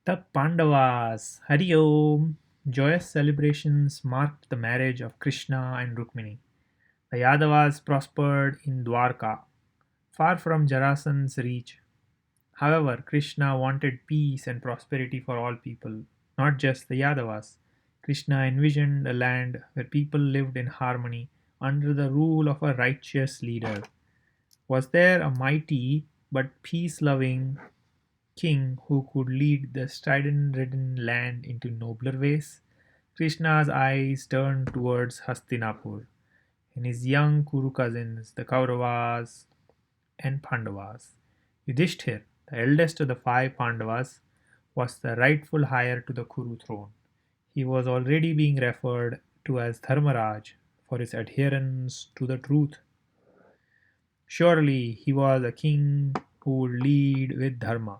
The Pandavas, Hari Om. Joyous celebrations marked the marriage of Krishna and Rukmini. The Yadavas prospered in Dwarka, far from Jarasand's reach. However, Krishna wanted peace and prosperity for all people, not just the Yadavas. Krishna envisioned a land where people lived in harmony under the rule of a righteous leader. Was there a mighty but peace loving king who could lead the strident-ridden land into nobler ways? Krishna's eyes turned towards Hastinapur and his young Kuru cousins, the Kauravas and Pandavas. Yudhishthir, the eldest of the five Pandavas, was the rightful heir to the Kuru throne. He was already being referred to as Dharmaraj for his adherence to the truth. Surely he was a king who would lead with Dharma.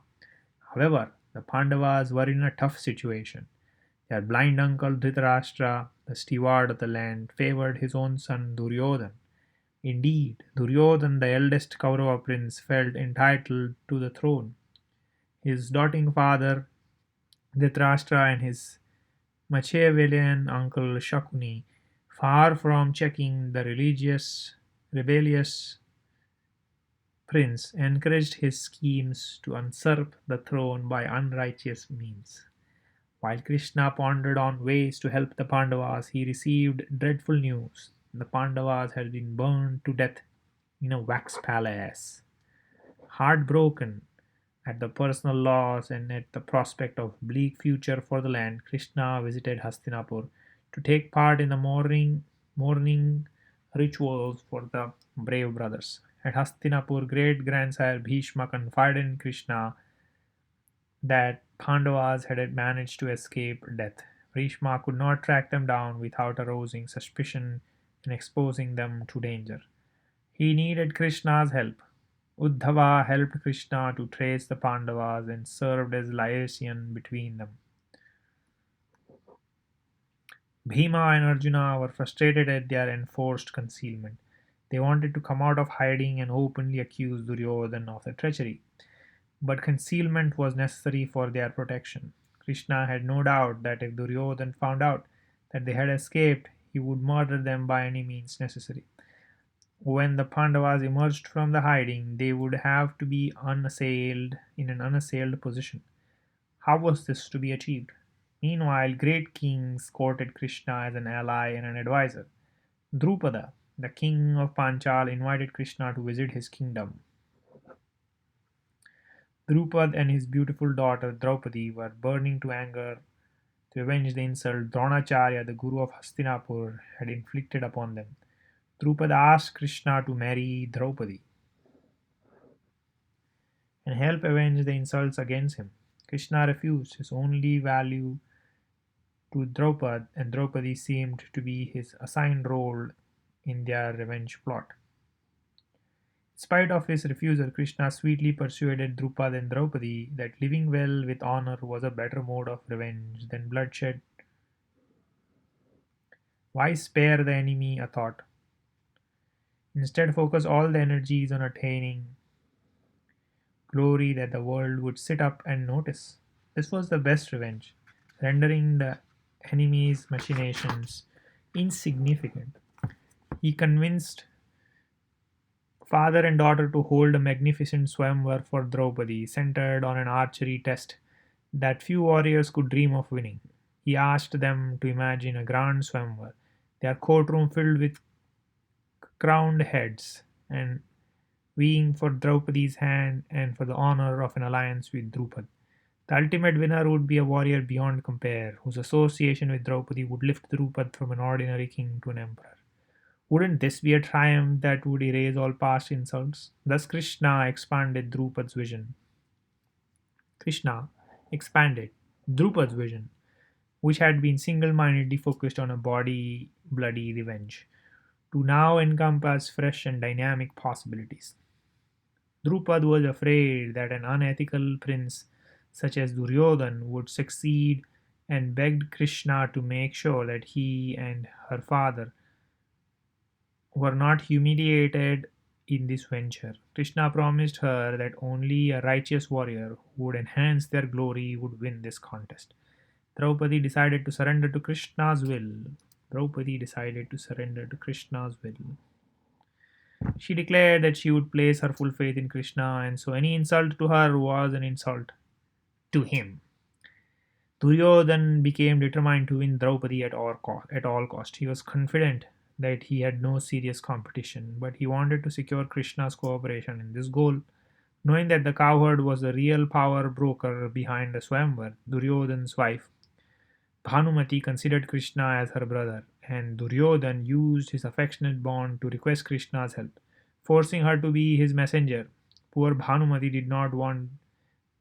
However, the Pandavas were in a tough situation. Their blind uncle Dhritarashtra, the steward of the land, favored his own son Duryodhan. Indeed, Duryodhan, the eldest Kaurava prince, felt entitled to the throne. His doting father Dhritarashtra and his Machiavellian uncle Shakuni, far from checking the rebellious prince, encouraged his schemes to usurp the throne by unrighteous means. While Krishna pondered on ways to help the Pandavas, he received dreadful news. The Pandavas had been burned to death in a wax palace. Heartbroken at the personal loss and at the prospect of bleak future for the land, Krishna visited Hastinapur to take part in the mourning rituals for the brave brothers. At Hastinapur, great grandsire Bhishma confided in Krishna that Pandavas had managed to escape death. Bhishma could not track them down without arousing suspicion and exposing them to danger. He needed Krishna's help. Uddhava helped Krishna to trace the Pandavas and served as liaison between them. Bhima and Arjuna were frustrated at their enforced concealment. They wanted to come out of hiding and openly accuse Duryodhan of the treachery. But concealment was necessary for their protection. Krishna had no doubt that if Duryodhan found out that they had escaped, he would murder them by any means necessary. When the Pandavas emerged from the hiding, they would have to be unassailed in an unassailed position. How was this to be achieved? Meanwhile, great kings courted Krishna as an ally and an advisor. Drupada, the king of Panchal, invited Krishna to visit his kingdom. Drupad and his beautiful daughter Draupadi were burning to anger to avenge the insult Dronacharya, the guru of Hastinapur, had inflicted upon them. Drupad asked Krishna to marry Draupadi and help avenge the insults against him. Krishna refused. His only value to Draupad and Draupadi seemed to be his assigned role in their revenge plot. In spite of his refusal, Krishna sweetly persuaded Drupad and Draupadi that living well with honor was a better mode of revenge than bloodshed. Why spare the enemy a thought? Instead, focus all the energies on attaining glory that the world would sit up and notice. This was the best revenge, rendering the enemy's machinations insignificant. He convinced father and daughter to hold a magnificent swamvar for Draupadi, centered on an archery test that few warriors could dream of winning. He asked them to imagine a grand swamvar, their courtroom filled with crowned heads, and vying for Draupadi's hand and for the honor of an alliance with Drupad. The ultimate winner would be a warrior beyond compare, whose association with Draupadi would lift Drupad from an ordinary king to an emperor. Wouldn't this be a triumph that would erase all past insults? Thus Krishna expanded Drupad's vision, which had been single-mindedly focused on a bloody revenge, to now encompass fresh and dynamic possibilities. Drupad was afraid that an unethical prince such as Duryodhan would succeed and begged Krishna to make sure that he and her father were not humiliated in this venture. Krishna promised her that only a righteous warrior who would enhance their glory would win this contest. Draupadi decided to surrender to Krishna's will. Draupadi decided to surrender to Krishna's will. She declared that she would place her full faith in Krishna, and so any insult to her was an insult to him. Duryodhan became determined to win Draupadi at all cost. He was confident that he had no serious competition, but he wanted to secure Krishna's cooperation in this goal. Knowing that the cowherd was the real power broker behind the Swayamvar, Duryodhan's wife Bhanumati considered Krishna as her brother, and Duryodhan used his affectionate bond to request Krishna's help, forcing her to be his messenger. Poor Bhanumati did not want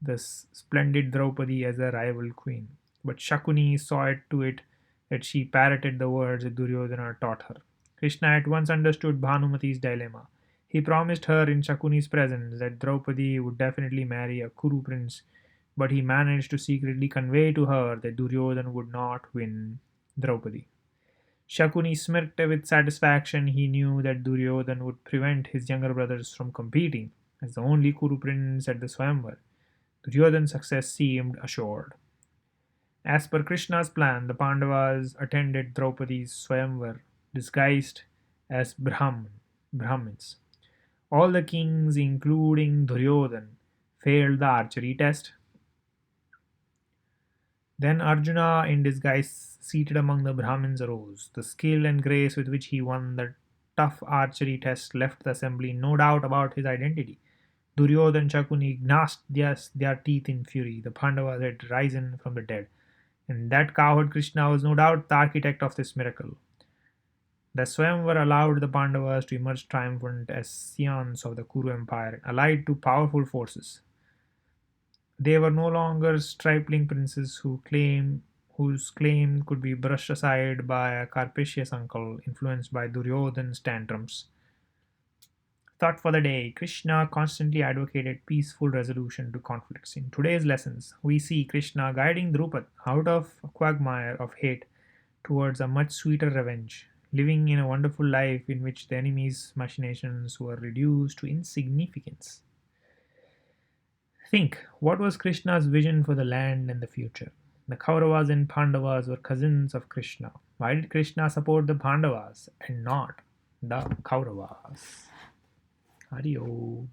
the splendid Draupadi as a rival queen, but Shakuni saw it to it that she parroted the words that Duryodhana taught her. Krishna at once understood Bhanumati's dilemma. He promised her in Shakuni's presence that Draupadi would definitely marry a Kuru prince, but he managed to secretly convey to her that Duryodhana would not win Draupadi. Shakuni smirked with satisfaction. He knew that Duryodhana would prevent his younger brothers from competing as the only Kuru prince at the Swayamvar. Duryodhana's success seemed assured. As per Krishna's plan, the Pandavas attended Draupadi's Swayamvar disguised as Brahmins. All the kings, including Duryodhana, failed the archery test. Then Arjuna, in disguise, seated among the Brahmins, arose. The skill and grace with which he won the tough archery test left the assembly in no doubt about his identity. Duryodhana and Shakuni gnashed their teeth in fury. The Pandavas had risen from the dead, and that coward Krishna was no doubt the architect of this miracle. The Swayamvar allowed the Pandavas to emerge triumphant as scions of the Kuru Empire, allied to powerful forces. They were no longer stripling princes whose claim could be brushed aside by a capricious uncle influenced by Duryodhana's tantrums. Thought for the day: Krishna constantly advocated peaceful resolution to conflicts. In today's lessons, we see Krishna guiding Drupad out of a quagmire of hate towards a much sweeter revenge, living in a wonderful life in which the enemy's machinations were reduced to insignificance. Think, what was Krishna's vision for the land and the future? The Kauravas and Pandavas were cousins of Krishna. Why did Krishna support the Pandavas and not the Kauravas? Hari Om.